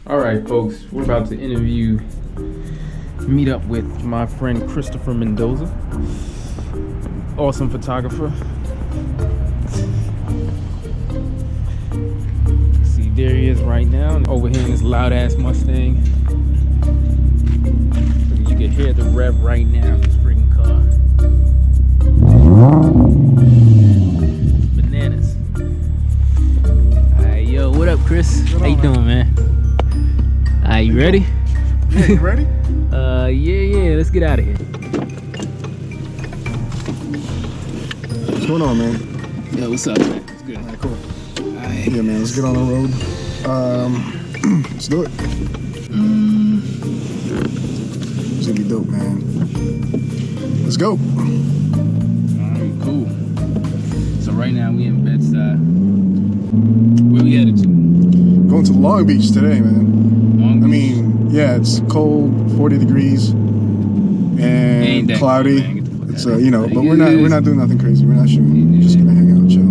All right, folks, we're about to meet up with my friend Christopher Mendoza, awesome photographer. See, there he is right now, over here in this loud ass Mustang. You can hear the rev right now, this freaking car. Bananas. Alright, yo, what up, Chris? How you doing, man? Alright, you ready? Yeah, you ready? Yeah, let's get out of here. What's going on, man? Yo, what's up, man? It's good. Alright, cool. Alright. Yeah, man, let's get on the road. Let's do it. It's gonna be dope, man. Let's go. Alright, cool. So right now we in Bed-Stuy. Where we headed to? Going to Long Beach today, man. Long Beach? I mean, yeah, it's cold, 40 degrees, and cloudy. Cold, it's you know, but we're not doing nothing crazy. We're not shooting. We're just gonna hang out and chill.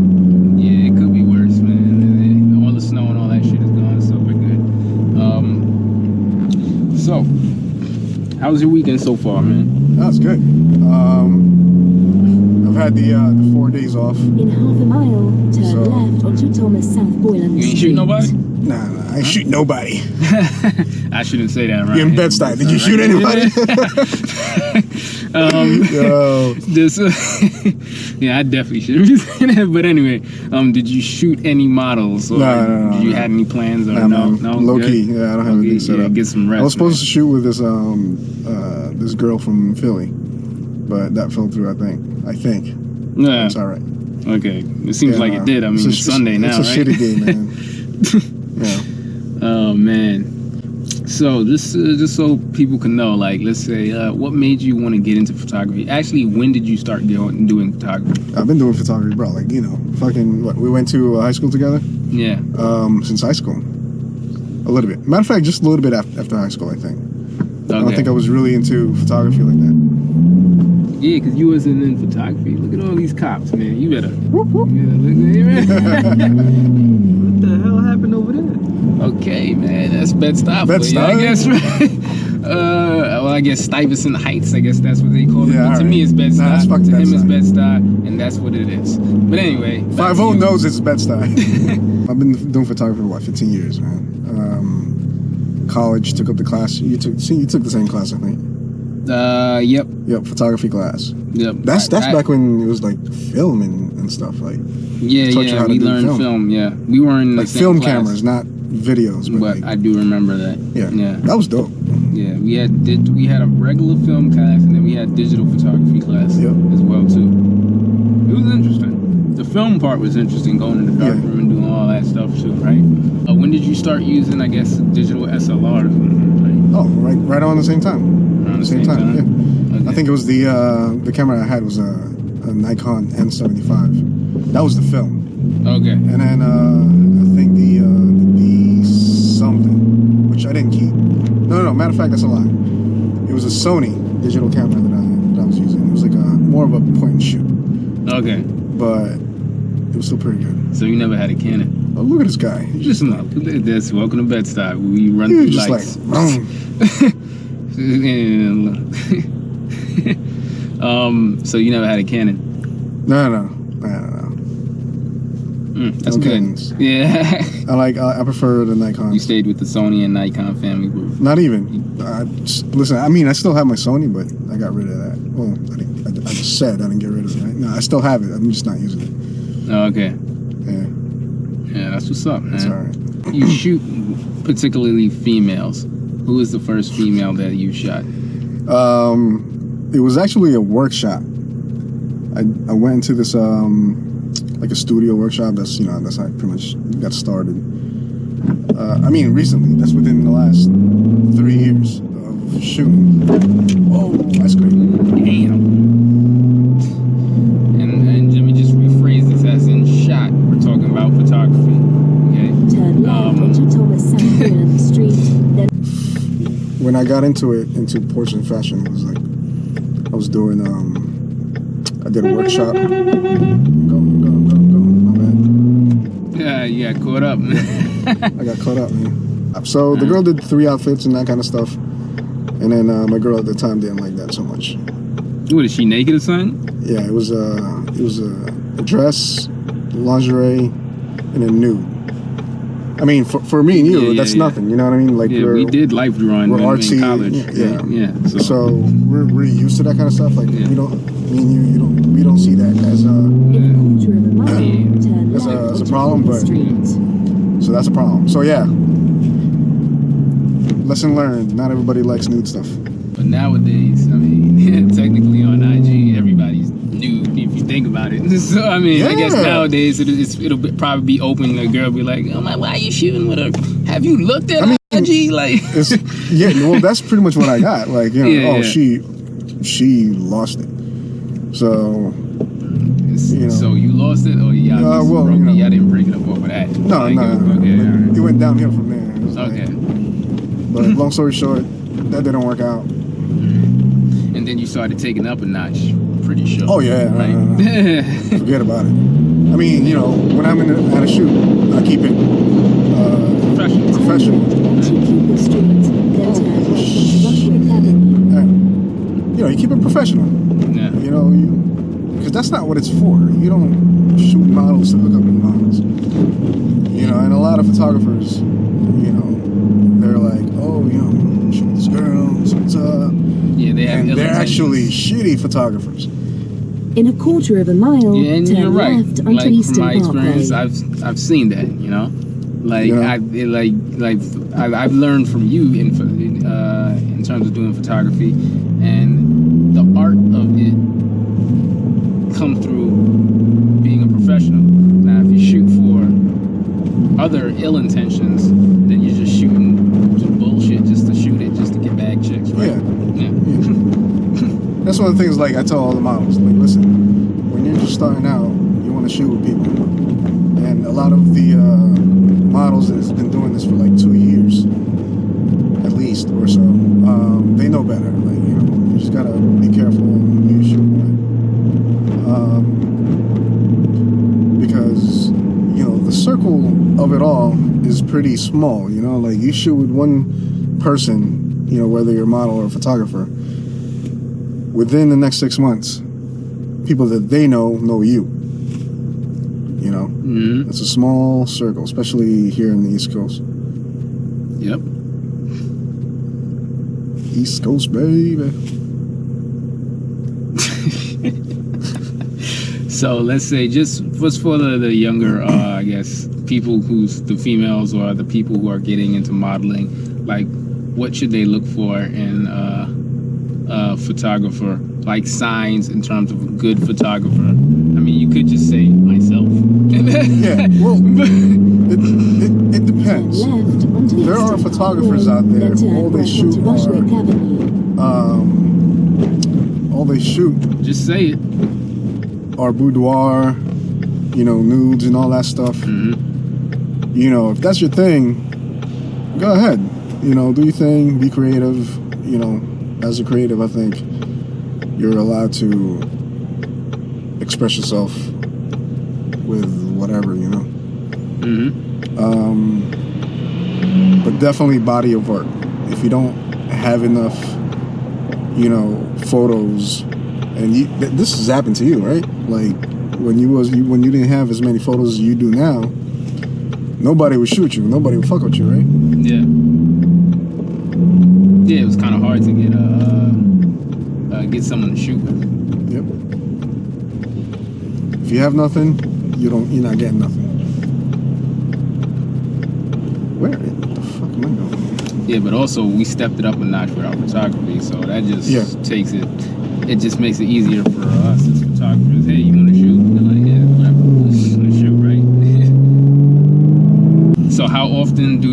Yeah, it could be worse, man. All the snow and all that shit is gone, so we're good. So how's your weekend so far, man? That's good. I've had the 4 days off. In half a mile, turn left onto Thomas South Boylan You ain't shoot nobody? Nah, I ain't shoot nobody. I shouldn't say that, right? You're in Bed-Stuy. Did you shoot anybody? Yo. Yeah, I definitely shouldn't be saying that. But anyway, did you shoot any models? Or No. Did you have any plans? Or No, no? low Good? key. Yeah, I don't have anything set up. Get some rest. I was supposed to shoot with this this girl from Philly, but that fell through. I think. Yeah. It's all right. Okay. It seems like it did. I mean, it's Sunday now, it's a right? shitty game, man. Yeah. Oh man. So just so people can know, like, let's say, what made you want to get into photography? Actually, when did you start doing photography? I've been doing photography, bro. Like, you know, fucking. What, we went to high school together. Yeah. Since high school, a little bit. Matter of fact, just a little bit after high school, I think. Okay. I don't think I was really into photography like that. Yeah, because you wasn't in photography. Look at all these cops, man. You better. Whoop, whoop. Yeah, look at What the hell happened over there? Okay, man, that's Bed-Stuy. Bed-Stuy? I guess, right? Well, I guess Stuyvesant Heights. I guess that's what they call it. Yeah, But to right. me, it's Bed-Stuy. Nah, it's fucking to him, it's Bed-Stuy. Bed-Stuy, and that's what it is. But anyway, 5-0 knows it's Bed-Stuy. I've been doing photography for 15 years, man. College, took up the class. You took the same class, I think. Yep. Yep, photography class. Yep. That's back when it was like film and stuff like. Yeah, we learned film. Yeah, we were in like the same film class. cameras, not videos. But like, I do remember that. yeah, Yeah. that was dope. Yeah, we had a regular film class, and then we had digital photography class as well too. It was interesting. The film part was interesting, going in the dark room and doing all that stuff too, right? When did you start using, I guess, digital SLR? Oh, right on the same time. Around the same time? Yeah. Okay. I think it was the camera I had was a Nikon N75. That was the film. Okay. And then I think the something, which I didn't keep. No. Matter of fact, that's a lie. It was a Sony digital camera that I was using. It was like more of a point and shoot, Okay. but it was still pretty good. So you never had a Canon? Oh, look at this guy. He's Just look at this. Welcome to Bed-Stuy. We run he through was just lights. like, So you never had a Canon? no. That's No good. Canons. Yeah. I prefer the Nikon. You stayed with the Sony and Nikon family group. Not even. Listen, I mean, I still have my Sony, but I got rid of that. Well, I just said I didn't get rid of it. Right? No, I still have it. I'm just not using it. Oh, okay. Yeah. Yeah, that's what's up, man. It's all right. You shoot particularly females. Who was the first female that you shot? It was actually a workshop. I went into this like a studio workshop. That's how I pretty much got started. I mean, recently. That's within the last 3 years of shooting. Whoa, that's great. Damn. And let me just rephrase this as in shot. We're talking about photography. Okay. turn left onto Thomas South Boylan Street, then when I got into portrait and fashion, it was like I was doing I did a workshop. Go, my bad. Yeah, you got caught up, man. I got caught up, man. So the girl did 3 outfits and that kind of stuff. And then my girl at the time didn't like that so much. What, is she naked or something? Yeah, it was a dress, lingerie, and a nude. I mean, for me and you, that's nothing. You know what I mean? Like, we did life drawing we're when artsy, in college. Yeah. So we're used to that kind of stuff. Like we don't, me and we don't see that as a as a problem, but so that's a problem. So yeah, lesson learned. Not everybody likes nude stuff. But nowadays, I mean, technically on IG, everybody's nude if you think about it. So I mean, I guess nowadays it'll probably be open. A girl be like, "Oh my, why are you shooting with her? Have you looked at IG?" Like, well, that's pretty much what I got. Like, you know, she lost it. So. So you lost it, or y'all y'all didn't break it up over that? No. It went downhill from there. Okay. But long story short, that didn't work out. And then you started taking up a notch, pretty sure. Oh yeah, right? Forget about it. I mean, you know, when I'm at a shoot, I keep it professional. You know, you keep it professional. Yeah. You know, because that's not what it's for. You don't shoot models to hook up with models. You know, and a lot of photographers, you know, they're like, oh, you know, shoot this girl, what's up? Yeah, they're actually shitty photographers. In a quarter of a mile, yeah, and you're right. left onto Like Eastern from my experience, Parkway. I've seen that. You know, like I've learned from you in terms of doing photography, and the art of it comes through being a professional. Now, if you shoot for other ill intentions, then you're just shooting some bullshit just to shoot it, just to get bag checks, right? Yeah. That's one of the things, like, I tell all the models, like, listen, when you're just starting out, you want to shoot with people. And a lot of the models that has been doing this for like 2 years, at least, or so, they know better. Like, you know, you just gotta be careful who you shoot with. Because, you know, the circle of it all is pretty small, you know, like, you shoot with one person, you know, whether you're a model or a photographer, within the next 6 months, people that they know you. You know, It's a small circle, especially here in the East Coast. Yep. East Coast, baby. So let's say, just what's for the younger, I guess, people the females or the people who are getting into modeling, like, what should they look for in a photographer, like signs in terms of a good photographer? I mean, you could just say myself. Yeah, well, it depends. There are photographers out there who all they shoot Just say it. are boudoir, you know, nudes and all that stuff. You know, if that's your thing, go ahead. You know, do your thing, be creative. You know, as a creative, I think you're allowed to express yourself with whatever, you know. But definitely body of work. If you don't have enough, you know, photos, and this has happened to you, right? Like when you didn't have as many photos as you do now, nobody would shoot you. Nobody would fuck with you, right? Yeah. Yeah, it was kind of hard to get someone to shoot with. Yep. If you have nothing, you're not getting nothing. Where the fuck am I going? Yeah, but also we stepped it up a notch with our photography, so that just takes it. It just makes it easier for us as photographers. Hey, you want to shoot? They're like, yeah, whatever. Let's shoot, right? So how often do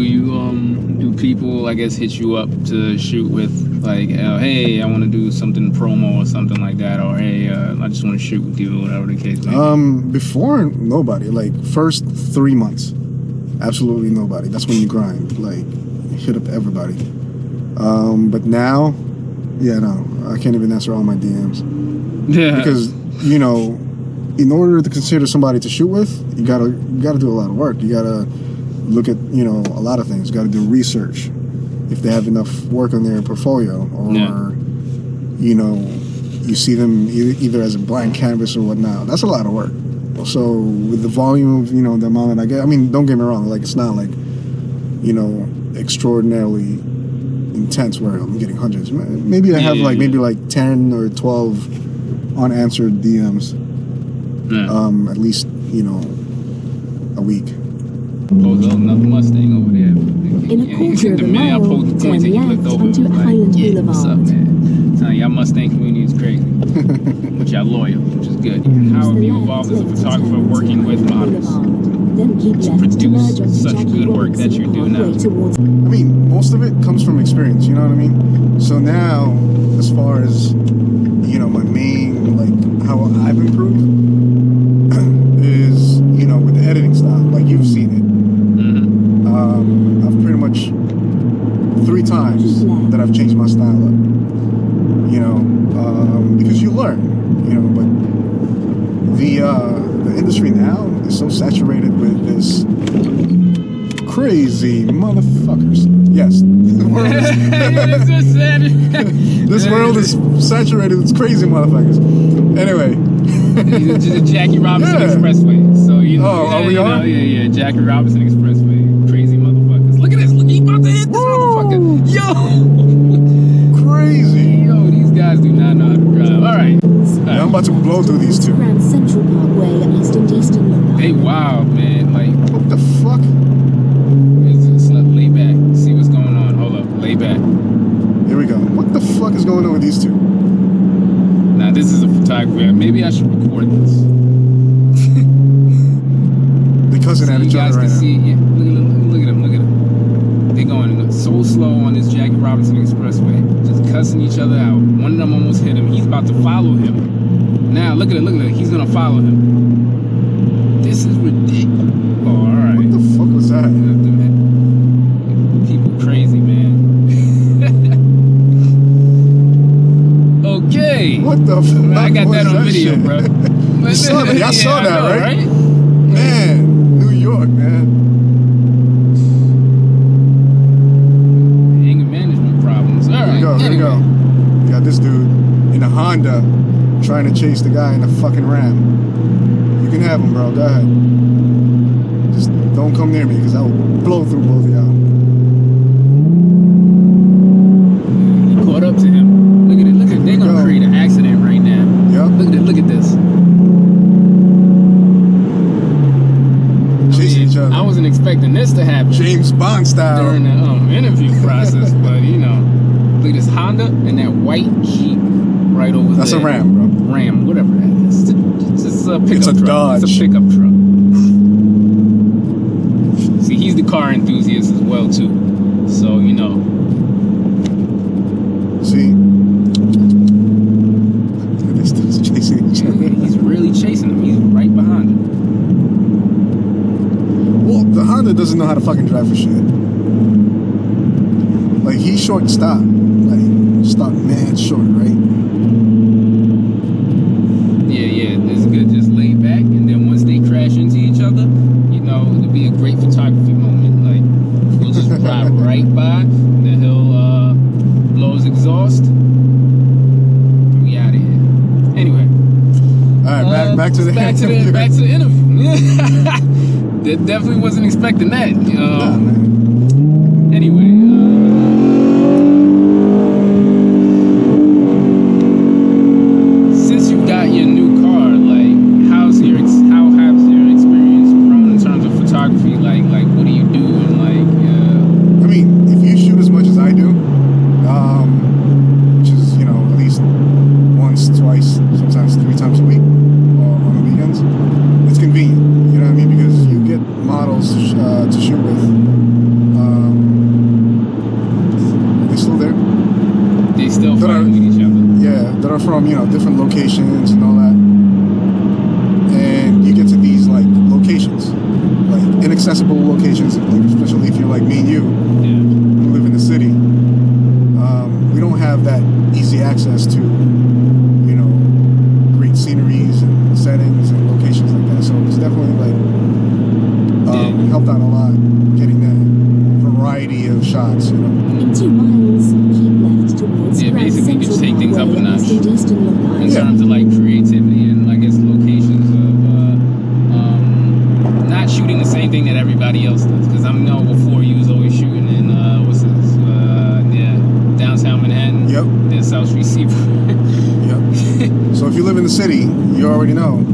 people, I guess, hit you up to shoot with, like, hey, I want to do something promo or something like that, or hey, I just want to shoot with you, or whatever the case may be? Before, nobody. Like, first 3 months, absolutely nobody. That's when you grind. Like, hit up everybody. But now, yeah, no, I can't even answer all my DMs. Yeah. Because, you know, in order to consider somebody to shoot with, you gotta do a lot of work. You gotta look at, you know, a lot of things. Got to do research. If they have enough work on their portfolio, or you know, you see them either as a blank canvas or whatnot. That's a lot of work. So with the volume of, you know, the amount that I get, I mean, don't get me wrong, like it's not like, you know, extraordinarily intense where I'm getting hundreds. Maybe I have maybe like 10 or 12 unanswered DMs. At least, you know, a week. Pose another Mustang over there. In a quarter of a mile, turn left onto Highland Boulevard. What's up, man? So y'all Mustang community is crazy. But y'all loyal, which is good. How have you evolved as a photographer working with models to produce such good work that you do now? I mean, most of it comes from experience, you know what I mean? So now, as far as, you know, my main, like, how I've improved is, you know, with the editing style. Like, you've seen it. I've pretty much 3 times that I've changed my style up, you know, because you learn, you know, but the industry now is so saturated with this crazy motherfuckers. Yes, this world is saturated with crazy motherfuckers. Anyway, it's just a Jackie Robinson Expressway. So you know, are we on? Yeah, Jackie Robinson Expressway. Crazy motherfuckers. Look at this. Look, he about to hit this motherfucker. Yo, crazy. Yo, these guys do not know how to drive. All right. Yeah, I'm about to blow through these two. Grand Central Parkway at Eastern Lombard. They wild, man. Like, what the fuck? Lay back. See what's going on. Hold up. Lay back. Here we go. What the fuck is going on with these two? Now, this is a photographer. Maybe I should record this. They're cussing at each other right now. Yeah, look at them. They're going so slow on this Jackie Robinson Expressway, just cussing each other out. One of them almost hit him. He's about to follow him. Now, look at it. He's gonna follow him. This is ridiculous. Oh, all right. What the fuck was that? People crazy, man. Okay. What the fuck? I got that on video, shit? bro. You saw that? I saw that, know, right? Man, New York, man. Anger management problems. All right. Here we go. You got this dude in a Honda trying to chase the guy in a fucking Ram. You can have him, bro. Go ahead. Just don't come near me because I will blow through both of y'all. He caught up to him. Look at it. They're gonna create an accident right now. Yep. Look at this. Chasing each other. I wasn't expecting this to happen. James Bond style. During the interview process, but you know, look at this Honda and that white Jeep right over there. That's a Ram, bro. Ram, whatever that is. It's a pickup It's a truck. Dodge. It's a pickup truck. See, he's the car enthusiast as well too. So you know. See. This dude's chasing each other. He's really chasing him. He's right behind him. Well, the Honda doesn't know how to fucking drive for shit. Like, he's short and stop. Like, stop mad short, right? Yeah, it's good. Just lay back, and then once they crash into each other, you know, it'll be a great photography moment. Like, we'll just drive right by, then he'll blow his exhaust. We out of here. Anyway. All right, back to the interview. Back to the interview. That definitely wasn't expecting that. Nah, man. Anyway, since you got your new car, like, how has your experience grown in terms of photography? Like, what do you do? And I mean, if you shoot as much as I do, which is, you know, at least once, twice, sometimes 3 times a week, or on the weekends, it's convenient. You know what I mean? Because you get models to shoot with. Are they still there? they still fighting with each other. Yeah, that are from, you know, different locations and all that. And you get to these, like, locations, like inaccessible locations, like, especially if you're like me and you, who live in the city. We don't have that easy access to, you know, great sceneries and settings and locations like that. So it's definitely like helped out a lot getting shots, you know. In 2 miles, keep left towards Yeah, Grand basically just Central take things up a Parkway, notch. east and eastern Long In Island. terms of like creativity and I guess locations of not shooting the same thing that everybody else does. Because I know before you was always shooting in downtown Manhattan. Yep. Then South Street Seaport. Yep. So if you live in the city, you already know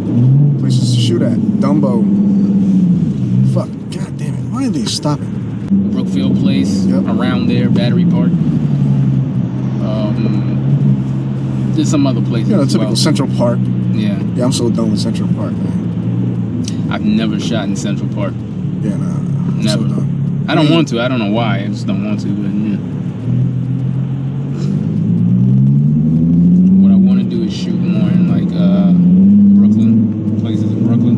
places to shoot at. Dumbo. Fuck. God damn it. Why are they stopping? Brookfield Place. Yep. Around there, Battery Park. There's some other places. You know, as typical well. Central Park. Yeah. Yeah, I'm so done with Central Park, man. I've never shot in Central Park. Yeah, nah. I'm Never. So done. I don't want to. I don't know why. I just don't want to. But yeah. What I want to do is shoot more in like Brooklyn, places in Brooklyn.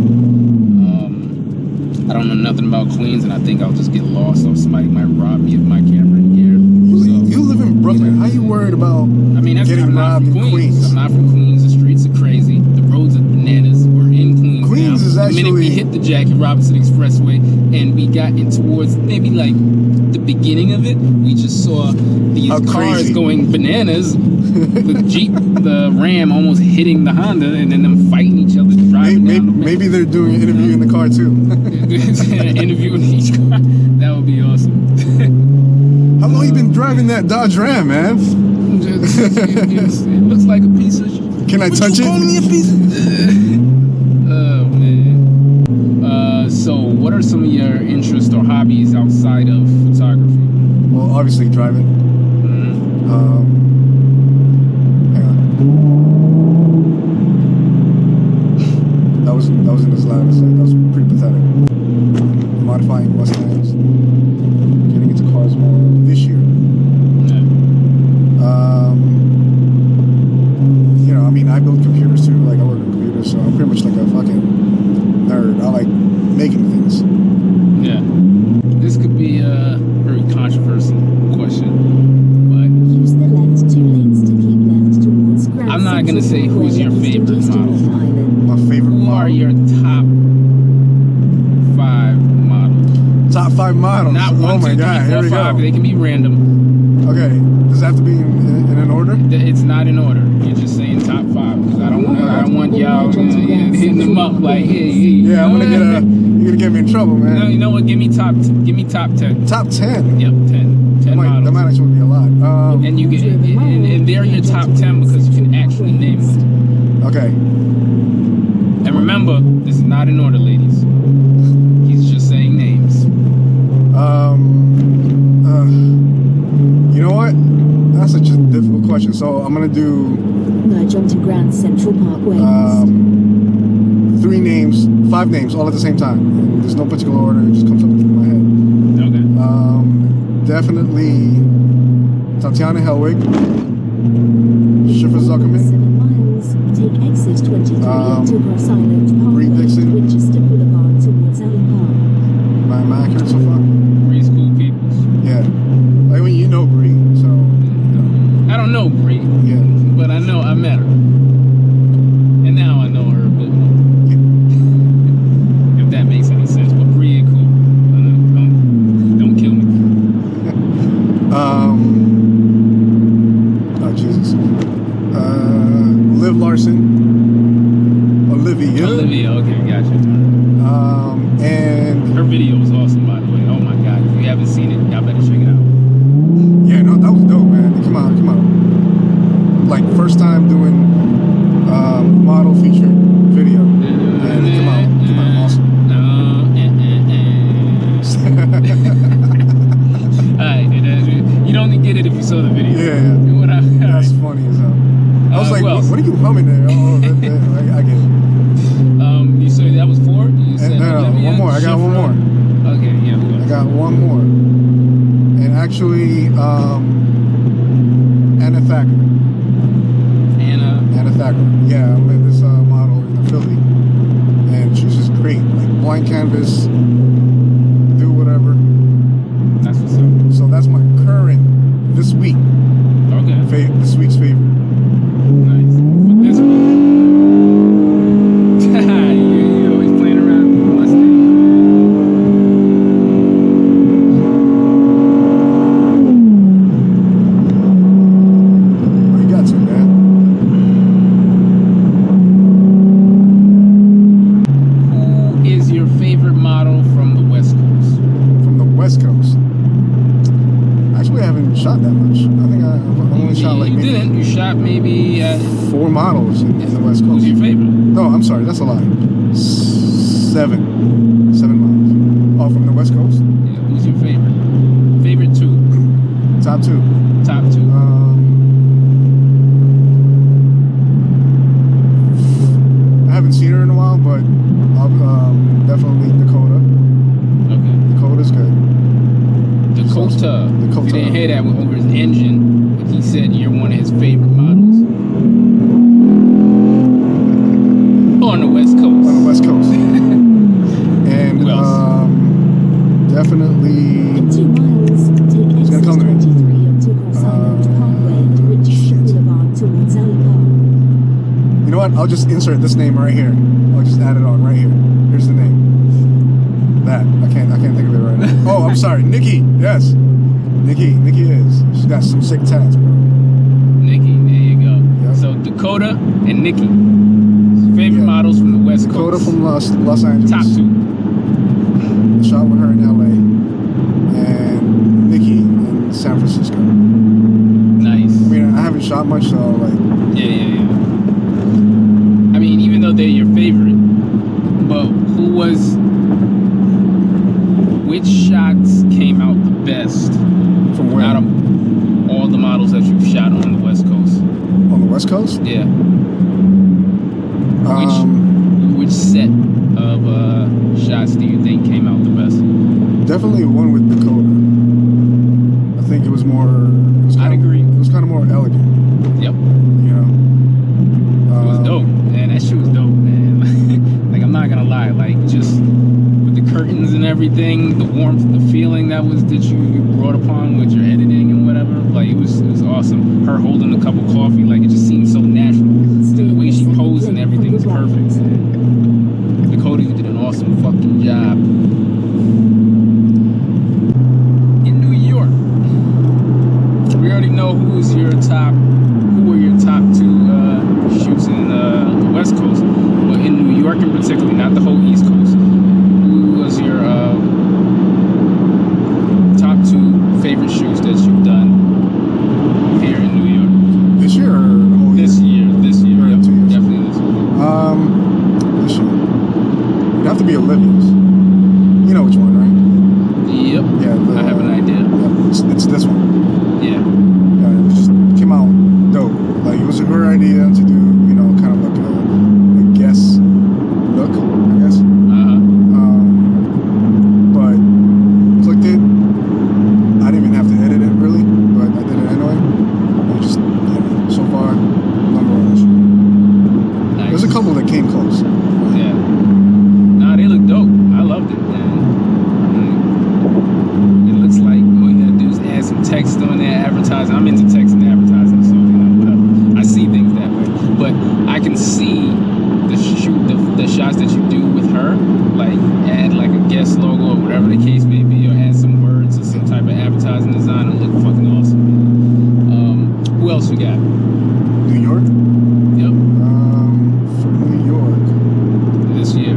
I don't know nothing about Queens, and I think I'll just get lost, or somebody might rob me of my camera and gear. You live in Brooklyn. How you worried about I mean, that's getting I'm not robbed from in Queens. Queens? I'm not from Queens. The streets are crazy. The roads are bananas. We're in Queens. Queens now. is The minute we actually- hit the Jackie Robinson Expressway and we got in towards maybe like the beginning of it, we just saw these How cars crazy. going bananas. The Jeep, the Ram almost hitting the Honda, and then them fighting each other driving down the Maybe they're doing an interview in the car too. interviewing each car. That would be awesome. How long you been driving that Dodge Ram, man? It looks like a piece of shit. Can I touch you it? calling me a piece of Oh man. So what are some of your interests or hobbies outside of photography? Well, obviously driving. Mm-hmm. Hang on. That wasn't as loud as that. That was pretty pathetic. Modifying Mustangs. Getting into cars more this year. Yeah. You know, I mean, I build computers too. Like, I work on computers, so I'm pretty much like a fucking nerd. I like making things. Yeah. This could be a very controversial question, but Use the left 2 lanes to keep left towards Grand I'm not gonna Central say who's Parkway, your east and favorite eastern model. Long Island. My favorite who model. are your top 5 models? Top 5 models? Not 1, oh 2, my 3, god, 4, here we 5. go. They can be random. Okay, does it have to be in an order? It's not in order. You're just saying top 5 because I don't want y'all hitting them up like, hey. Yeah, I'm gonna you're gonna get me in trouble, man. No, you know what? Give me top 10. Top 10. Yep, 10 That models. might actually be a lot. And you get and they're your top 10 because you can actually name them. Okay. And remember, this is not in order, ladies. He's just saying names. You know what? That's such a difficult question. So I'm gonna do Merge onto Grand Central Parkway. 5 names all at the same time. And there's no particular order. It just comes up in my head. Okay. Definitely Tatiana Helwig, Schiffer Zuckerman, 7 miles. Take exit 23 into Cross Island Parkway, Reed Dixon. Winchester Boulevard towards Allen Park. am I accurate so far? Bree School Peoples. Yeah. I mean, you know Bree, so I don't know Bree, yeah. but I know I met her. And now I know her a bit more. If that makes any sense. But Bree is cool. Don't kill me. Oh Jesus. Liv Larson. Olivia. Olivia, okay, gotcha. And Her video was awesome, by the way. Oh my god, if you haven't seen it, y'all better check it out. yeah, no, that was dope, man. Come on. Like first time doing model featured video. And it came out awesome. Alright, you don't get it if you saw the video. Yeah. That's funny as hell. I was like, what are you humming there? Oh, I get it. You said that was 4? You said No, Olivia, one more. I got one Schiffer. more. Okay, yeah, who else? I got one more. And actually, Anna Thacker. Anna Thacker. Yeah, I met this model in Philly. And she's just great. Like blank canvas, do whatever. That's what's up. So that's my current, this week, Okay. this week's favorite. Nice. But this one, you always playing around with Mustang. top maybe 4 models in the West Coast. who's your favorite? No, I'm sorry, that's a lie. 7 models. Oh, from the West Coast? Yeah, who's your favorite? Favorite 2. Top 2. Top 2. I haven't seen her in a while, but definitely Dakota. Okay. Dakota's good. Dakota. If you didn't hear that over his engine, but he said you're one of his favorite models. On the West Coast. On the West Coast. And Who else? definitely. In 2 miles, take It's gonna exit come to me. 23 onto Cross Island Parkway to Richardson Boulevard towards Alley Park. You know what? I'll just insert this name right here. I'll just add it on right here. Here's the name. That I can't think of it right now. Oh, I'm sorry, Nikki. Yes, Nikki is. She's got some sick tats, bro. Nikki, there you go. Yep. So Dakota and Nikki. Favorite models from the West Dakota Coast. from Los Angeles. Top 2. Shot with her in LA, and Nikki in San Francisco. Nice. I mean, I haven't shot much, so like. Yeah. I mean, even though they're your favorite, but which shots came out the best From where? out of all the models that you've shot on the West Coast? On the West Coast? Yeah. Which set of shots do you think came out the best? Definitely one with Dakota. I think it was more. I'd agree. It was kind of more elegant. Yep. You know. It was dope, man. That shit was dope, man. Like, I'm not gonna lie, like, just with the curtains and everything, the warmth, the feeling that you brought upon with your editing and whatever, like, it was awesome. Her holding a cup of coffee, like, it just seemed so natural. And the way she posed and everything was perfect, man. Dakota, you did an awesome fucking job. In New York, we already know who were your top 2 shoots in the West Coast, but in New York in particular, not the whole East Coast. Who was your top 2 favorite shoots that you've done here in New York? This year or the whole year? This year. Or Yep, 2 years? definitely this year. This year. It'd have to be Olivia's. You know which one, right? Yep. Yeah. I have an idea. Yeah, it's this one. Yeah. Yeah, it just came out dope. Like, it was her idea to do, you know, kind of like a guest look, I guess. But clicked it. I didn't even have to edit it really, but I did it anyway. And just, yeah, so far, number 1 this year. Nice. There's a couple that came close. Yeah. Nah, they look dope. I loved it, man. It looks like all you gotta do is add some text on there, advertising. I'm into text and advertising, so, you know, whatever. I see things that way. But I can see the shots that you do with her, like add like a guest logo or whatever the case may be, or add some words or some type of advertising design. It look fucking awesome, man. Who else we got? New York? Yep. For New York. This year.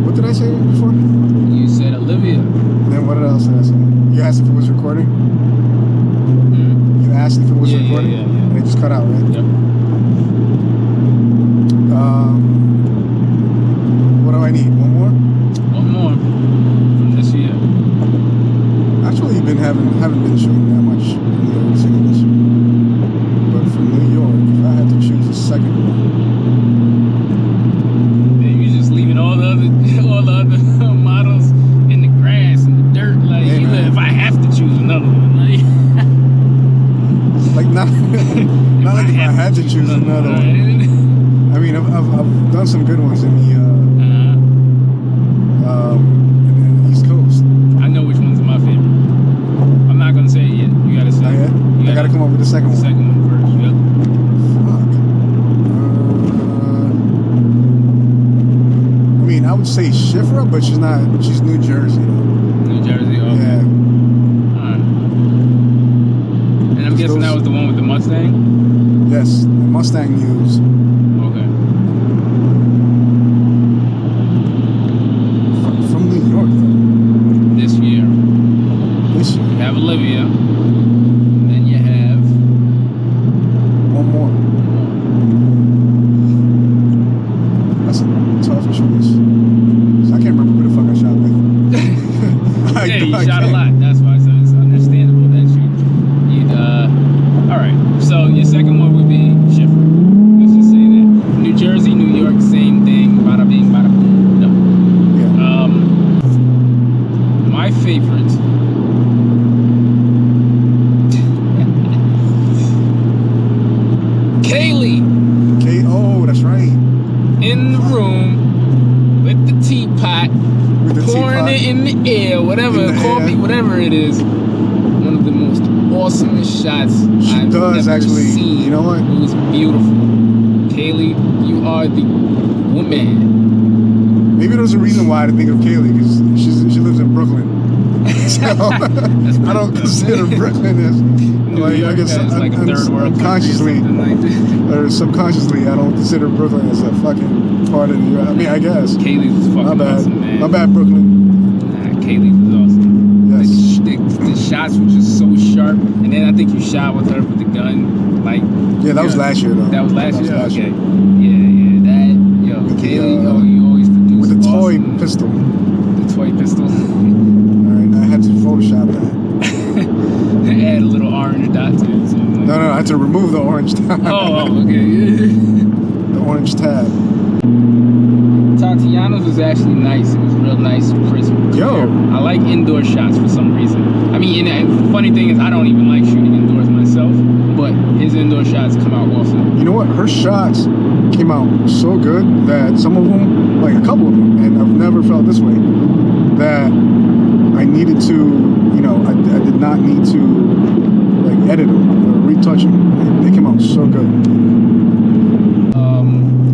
What did I say before? You said Olivia. Then what else did I say? You asked if it was recording? You asked if it was recording? Yeah. And it just cut out, right? Yep. What do I need? One more? One more from this year. Actually, haven't been shooting that much in New York City this year. But from New York, if I had to choose a second one. Man, you just leaving all the other models in the grass and the dirt. Like, Hey, even man. if I have to choose another one, Like, not like if I had to choose another one. I mean, I've done some good ones in the East Coast. I know which one's my favorite. I'm not gonna say it yet. You gotta say Not yet? I gotta come up with the second the one. second one first. Yep. Fuck. I mean, I would say Shifra, but she's New Jersey. New Jersey. Okay. Yeah. Alright. And I'm guessing that was the one with the Mustang. Yes, the Mustang News. Okay. From New York, though. This year. Kaylee Oh, that's right. in the room with the teapot, With the pouring teapot. it in the air, whatever, In the coffee, air. whatever it is. One of the most awesomest shots I've does ever actually, seen. you know what? It was beautiful. Kaylee, you are the woman. Maybe there's a reason why I think of Kaylee, because she lives in Brooklyn. So, I don't consider Brooklyn as like, I guess It's like a third world country or unconsciously something like that. or subconsciously, I don't consider Brooklyn as a fucking part of the U.S. I mean, I guess. Kaylee was My fucking bad. awesome, man. My bad, Brooklyn. Nah, Kaylee was awesome. Yes. The shots were just so sharp, and then I think you shot with her with the gun, like. Yeah, that was last year though. That was last year. last Okay. year. Yeah. That With the, Kaylee. You always produce With the toy awesome- pistol. The toy pistol. Alright, I had to Photoshop that. Add a little orange dot to it. So like, No, I had to remove the orange tab. Oh, okay. The orange tab. Tatiana's was actually nice. It was real nice, crisp. Yo. I like indoor shots for some reason. I mean, and the funny thing is, I don't even like shooting indoors myself, but his indoor shots come out awesome. You know what? Her shots came out so good that some of them, like a couple of them, and I've never felt this way, that I needed to, you know, I did not need to like edit them or retouch them. They came out so good.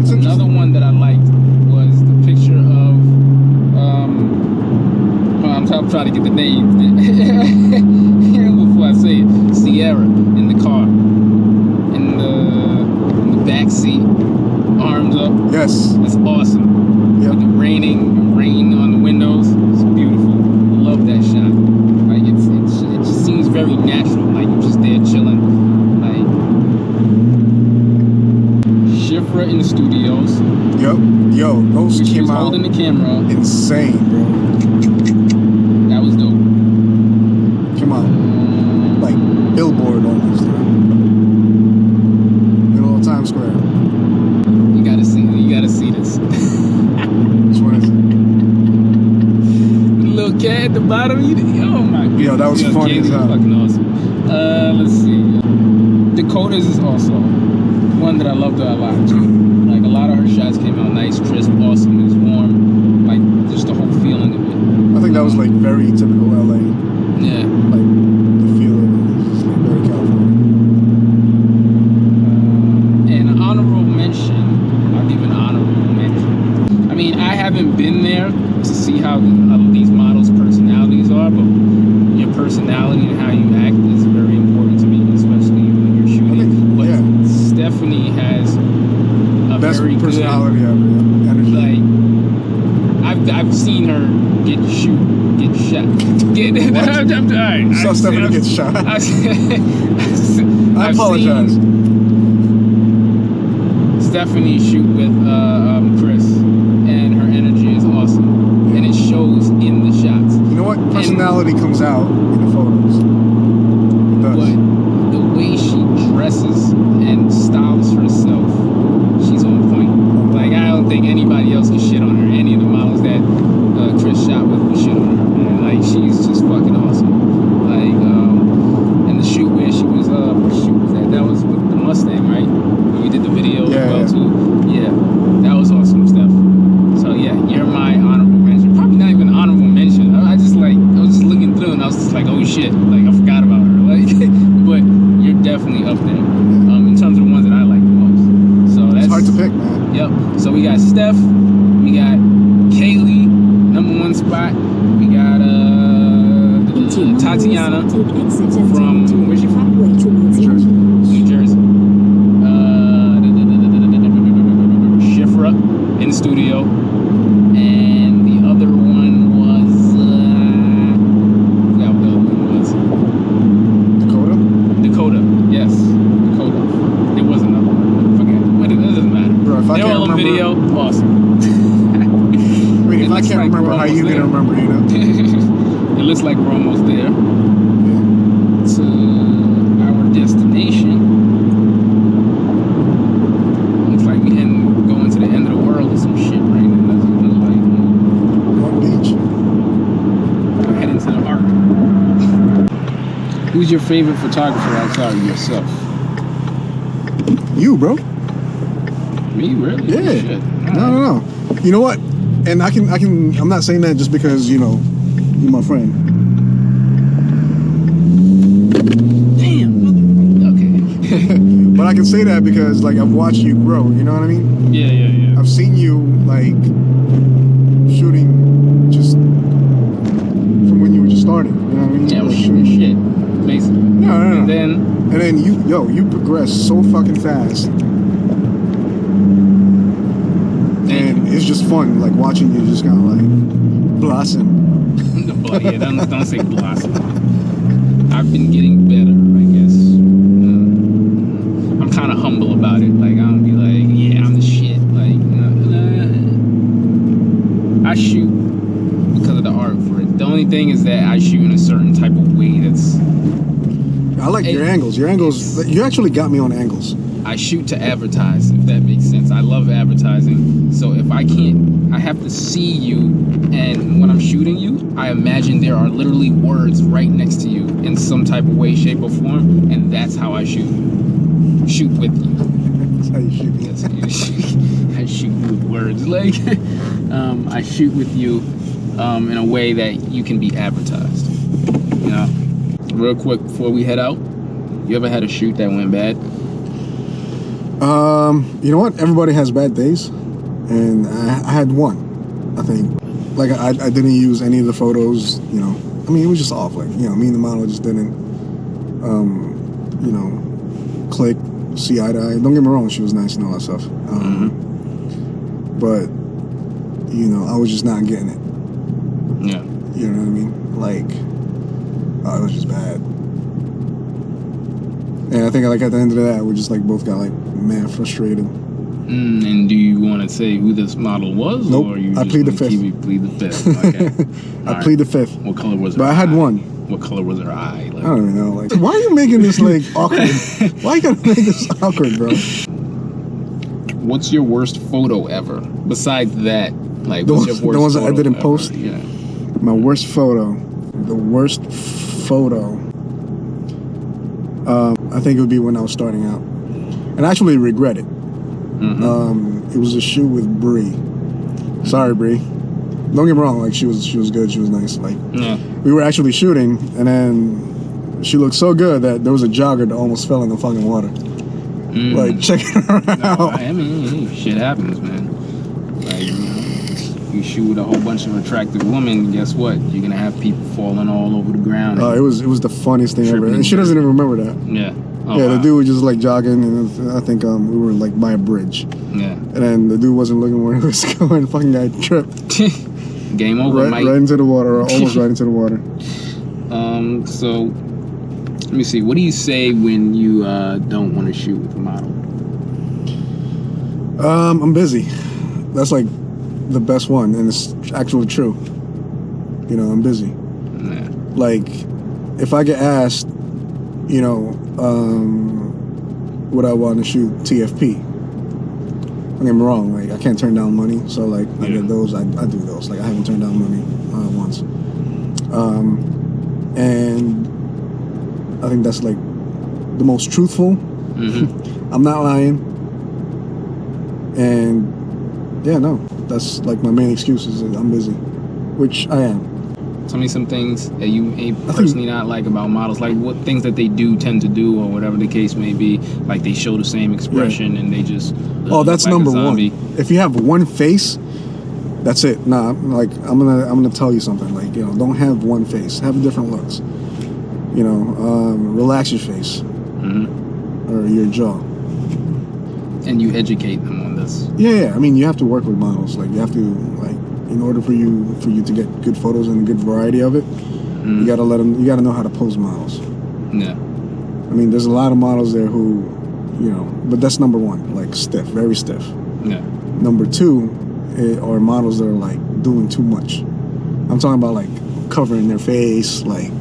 It's Another one that I liked was the picture of I'm trying to get the name before I say it. Sierra in the car, in the back seat, arms up. Yes. That's awesome. Yep. With the rain on the windows. It's beautiful. Love that shot. Like it just seems very natural. Like you're just there chilling. Like Shifra in the studios. Yep. Yo, those She came was out holding the camera. insane, bro. That was dope. Came out like billboard almost. Middle of Times Square. You gotta see this. Which one is it? The little cat at the bottom. Oh my god. Yo, that was funny as hell. Fucking awesome. Let's see. Dakota's is also one that I loved a lot too. Like a lot of her shots came out nice, crisp, awesome. It was warm. Like just the whole feeling of it. I think that was like very typical LA. Yeah. Like the feel of it was just like very California. And an honorable mention. I'll give an honorable mention. I mean, I haven't been there to see how these models' personalities are, but your personality and how you act is very important to me, especially when you're shooting. But yeah. Stephanie has a Best very personality ever. Yeah. Energy. good, like, I've seen her get shot. What? All right, You saw Stephanie get shot. I apologize. Stephanie shoot with Chris, and her energy is awesome, and it shows in the shots. You know what? Personality comes out in the photos. It does. But the way she dresses and styles herself, she's on point. Like I don't think anybody else can shit on her. Any of the models that Chris shot with would shit on her, man. Like she's just fucking awesome. Like and the shoot where she was what shoot was that? That was with the Mustang, right? Where we did the video as well too. Yeah, that was awesome stuff. So yeah, you're my honorable mention. Probably not even an honorable mention. I was just looking through and I was just like, oh shit, like I forgot about her. Like, but you're definitely up there in terms of the ones that I like the most. So that's It's hard to pick, man. Yep. So we got Steph, we got Kaylee, #1 spot. We got Tatiana from where's she from? New Jersey. New Jersey. Shifra in the studio, and the other one was I forgot what the other one was. Dakota. Yes, Dakota. It was another one. I forget. But it doesn't matter. Bro, if I They're can't all on remember, video. Awesome. I mean, if I looks can't like remember, we're how you almost gonna there. remember? You know? It looks like we're almost there Yeah. to our destination. Looks like we going to the end of the world or some shit right now. That's what it looks like. Long Beach. We're heading to the arc. Who's your favorite photographer outside of yourself? You, bro. Me, really? Yeah. Shit. No. You know what? And I can. I'm not saying that just because you're my friend. Damn, motherfucker. Okay. But I can say that because like I've watched you grow. You know what I mean? Yeah. I've seen you like shooting just from when you were just starting. You know what I mean? Yeah, I was Like, shooting shit, basically. No. And then you progress so fucking fast. And it's just fun, like watching you just kind of like blossom. Yeah, don't say blossom. I've been getting better, I guess. I'm kind of humble about it. Like I don't be like, yeah, I'm the shit. Like, I shoot because of the art for it. The only thing is that I shoot in a certain type of way that's. I like your angles. Your angles. You actually got me on angles. I shoot to advertise, if that makes sense. I love advertising. So if I can't, I have to see you, and when I'm shooting you, I imagine there are literally words right next to you in some type of way, shape, or form, and that's how I shoot. Shoot with you. That's how you shoot. That's how you shoot. I shoot with words. Like, I shoot with you in a way that you can be advertised. You know? Real quick before we head out, you ever had a shoot that went bad? You know what? Everybody has bad days, and I had one. I think, like I didn't use any of the photos. You know, I mean, it was just off. Like, me and the model just didn't, click, see eye to eye. Don't get me wrong, she was nice and all that stuff. But I was just not getting it. Yeah. You know what I mean? Like, it was just bad. And I think like at the end of that, we just like both got like mad frustrated. And do you want to say who this model was? Nope. Or you I plead the fifth. Plead the fifth. Okay. I plead the fifth. What color was her But I had eye? one. What color was her eye? Like, I don't even know. Like, why are you making this like awkward? Why you gotta make this awkward, bro? What's your worst photo ever? Besides that, like, The what's ones- your worst the ones that I photo didn't ever? post? Yeah. My worst photo. The worst photo. I think it would be when I was starting out, and I actually regret it. It was a shoot with Bree. Sorry, Bree. Don't get me wrong. Like she was good. She was nice. Like we were actually shooting, and then she looked so good that there was a jogger that almost fell in the fucking water. Like checking her out. No, I mean, hey, shit happens, man. Like, you shoot with a whole bunch of attractive women, guess what? You're gonna have people falling all over the ground. It was the funniest thing ever, and she doesn't even remember that. Yeah. Oh, yeah, wow. the dude was just like jogging, and I think we were like by a bridge. Yeah. And then the dude wasn't looking where he was going. Fucking guy tripped. Game over, right Mike. into the water, or almost right into the water. So let me see. What do you say when you don't want to shoot with a model? I'm busy. That's like the best one, and it's actually true. I'm busy. Yeah. Like, if I get asked, would I want to shoot TFP? Don't get me wrong, like I can't turn down money, so like I get those, I do those. Like I haven't turned down money once. And I think that's like the most truthful. I'm not lying. And yeah, no, that's like my main excuse is that I'm busy, which I am. Tell me some things that you may personally not like about models, like what things that they do tend to do, or whatever the case may be. Like they show the same expression and they just that's like number a zombie. one. If you have one face, that's it. Nah, like I'm gonna tell you something. Like don't have one face. Have different looks. Relax your face or your jaw. And you educate them on this. Yeah. I mean, you have to work with models. Like you have to in order for you to get good photos and a good variety of it, you gotta let them. You gotta know how to pose models. Yeah. I mean, there's a lot of models there who, but that's number one. Like stiff, very stiff. Yeah. Number two are models that are like doing too much. I'm talking about like covering their face, like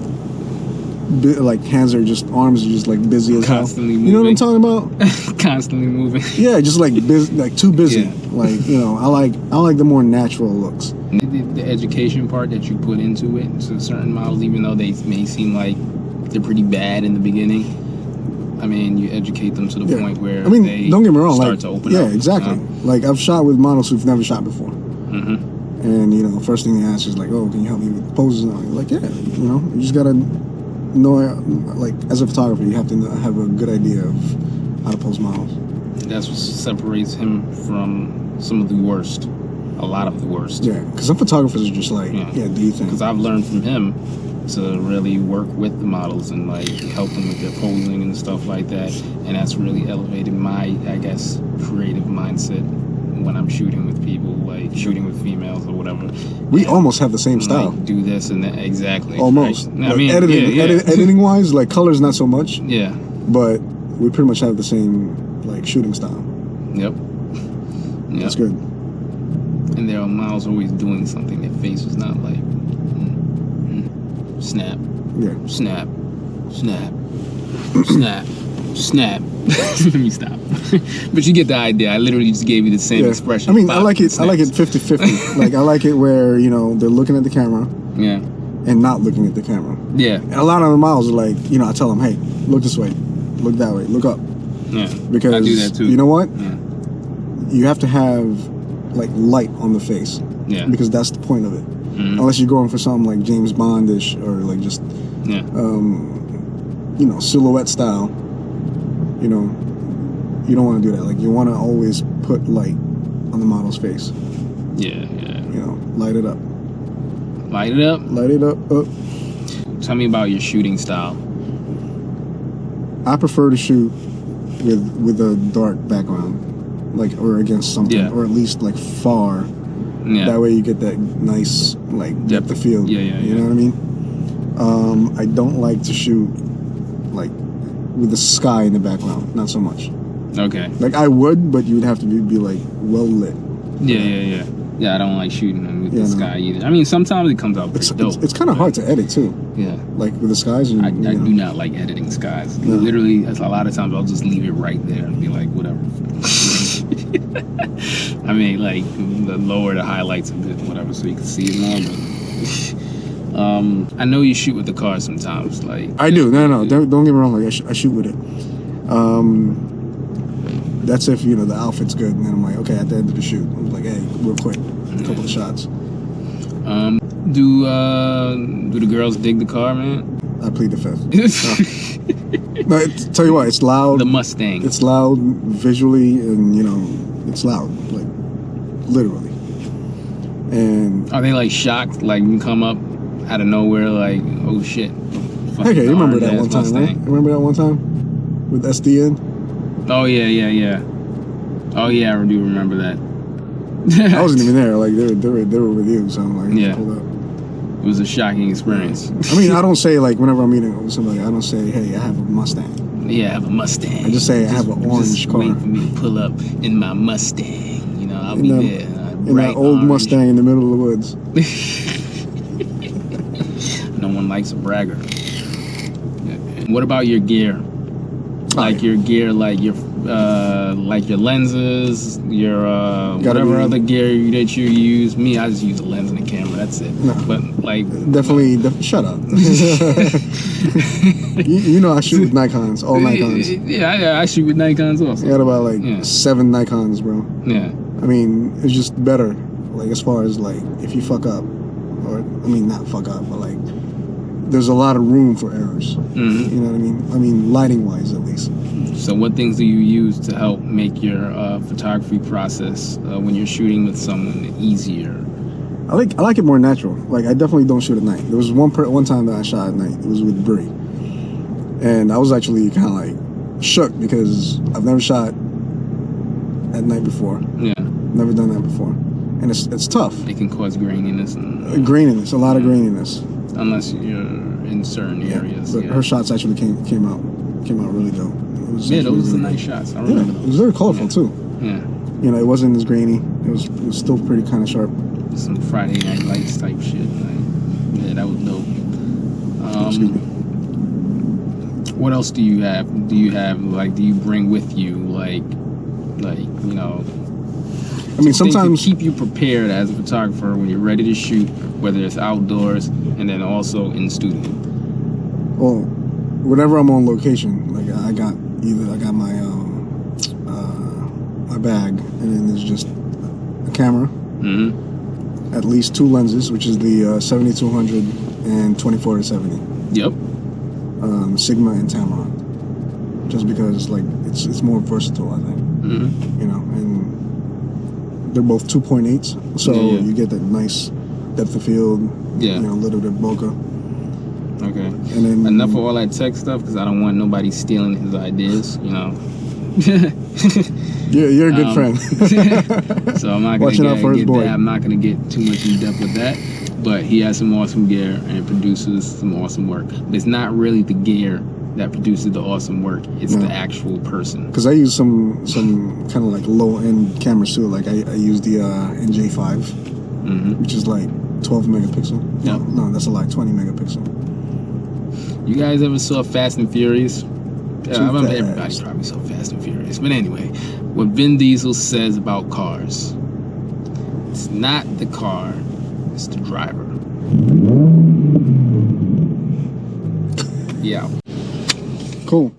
hands are just, arms are just like busy as hell. Constantly moving. You know what I'm talking about? Constantly moving. Yeah, just like busy, like too busy. Yeah. Like I like the more natural looks. The education part that you put into it, to certain models, even though they may seem like they're pretty bad in the beginning, I mean, you educate them to the point where they don't get me wrong, start like, to open yeah, up. exactly. Like, I've shot with models who've never shot before. Mm-hmm. And, you know, first thing they ask is like, oh, can you help me with poses? And I'm like, yeah, you know, you just gotta know, like, as a photographer, you have to have a good idea of how to pose models. That's what separates him from some of the worst. A lot of the worst. Yeah, because some photographers are just like, yeah do you think? Because I've learned from him to really work with the models and like help them with their posing and stuff like that, and that's really elevated my, I guess, creative mindset when I'm shooting with people, like shooting with females or whatever. We almost have the same style. Like, do this and that, exactly. Almost. Right? Like, I mean, editing wise, like colors not so much. Yeah. But we pretty much have the same like shooting style. Yep. That's good. And there are models always doing something. Their face is not like snap. Yeah. Snap. Snap. Snap. Snap. Let me stop. But you get the idea. I literally just gave you the same expression. I mean, I like it 50-50. Like, I like it where, you know, they're looking at the camera. Yeah. And not looking at the camera. Yeah. And a lot of the models are like, you know, I tell them, hey, look this way, look that way, look up. Yeah. Because I do that too. You know what? Yeah. You have to have like light on the face. Yeah. Because that's the point of it. Mm-hmm. Unless you're going for something like James Bondish or like just, you know, silhouette style. You know, you don't want to do that. Like, you want to always put light on the model's face. Yeah, yeah. You know, light it up. Light it up? Light it up. Tell me about your shooting style. I prefer to shoot with a dark background, like, or against something, or at least like far. Yeah. That way you get that nice like depth of field. Yeah. You know what I mean? I don't like to shoot like with the sky in the background. Not so much. Okay. Like, I would, but you would have to be like well lit. Yeah. Yeah, I don't like shooting them with the sky either. I mean, sometimes it comes out pretty dope. It's kind of hard to edit too. Yeah. Like with the skies. And, I do not like editing skies. No. Literally, a lot of times I'll just leave it right there and be like, whatever. I mean, like, the lower the highlights a bit, whatever, so you can see it more. But I know you shoot with the car sometimes. Like, I do. No. Don't get me wrong. Like, I shoot with it. That's if, you know, the outfit's good, and then I'm like, okay, at the end of the shoot, I'm like, hey, real quick, a couple of shots. Do the girls dig the car, man? I plead the fifth. No, tell you what, it's loud. The Mustang. It's loud visually, and, you know, it's loud, like, literally. And are they like shocked? Like, you come up out of nowhere, like, oh shit. Okay, you remember that one time, Mustang. right? Remember that one time with SDN? Oh yeah. Oh yeah, I do remember that. I wasn't even there. Like, they were with you, so I'm like, yeah. Pulled up. It was a shocking experience. I mean, I don't say, like, whenever I'm meeting with somebody, I don't say, hey, I have a Mustang. Yeah, I have a Mustang. I just say I have an orange car. Wait for me to pull up in my Mustang. You know, I'll be there. In that old orange Mustang in the middle of the woods. No one likes a bragger. What about your gear? Like your gear, like your lenses, your whatever other gear that you use. Me, I just use a lens and a camera. That's it. No. But like, definitely shut up. you know, I shoot with Nikons, all Nikons. Yeah, I shoot with Nikons also. I got about like 7 Nikons, bro. Yeah. I mean, it's just better. Like, as far as like, if you fuck up, or I mean, not fuck up, but like, there's a lot of room for errors. Mm-hmm. You know what I mean? I mean, lighting wise, at least. So what things do you use to help make your photography process when you're shooting with someone easier? I like it more natural. Like, I definitely don't shoot at night. There was one time that I shot at night. It was with Brie, and I was actually kind of like shook because I've never shot at night before. Yeah. Never done that before, and it's tough. It can cause graininess and a lot of graininess. Unless you're in certain areas. But her shots actually came out really dope. Those were nice shots. I remember those. It was very colorful too. Yeah. You know, it wasn't as grainy. It was still pretty kind of sharp. Some Friday Night Lights type shit. Like, yeah, that was dope. Excuse me. What else do you have? Do you bring with you like you know? I mean, sometimes to keep you prepared as a photographer when you're ready to shoot, whether it's outdoors and then also in studio. Well, whenever I'm on location, like, I got either I got my my bag, and then there's just a camera, at least 2 lenses, which is the 7200 and 24-70. Yep. Sigma and Tamron, just because like it's more versatile, I think. You know, and they're both 2.8s, so you get that nice depth of field. Yeah. You know, a little bit of bokeh. Okay. And then enough of all that tech stuff, because I don't want nobody stealing his ideas. You know. Yeah, you're a good friend. So I'm not gonna Watching out for his boy. I'm not gonna get too much in depth with that. But he has some awesome gear and it produces some awesome work. But it's not really the gear that produces the awesome work. It's the actual person. Because I use some kind of like low end cameras too. Like I use the NJ5, which is like 12 megapixel. Yeah. No, that's a lot. 20 megapixel. You guys ever saw Fast and Furious? I remember fast. everybody probably saw Fast and Furious. But anyway, what Vin Diesel says about cars, it's not the car, it's the driver. Yeah. Cool.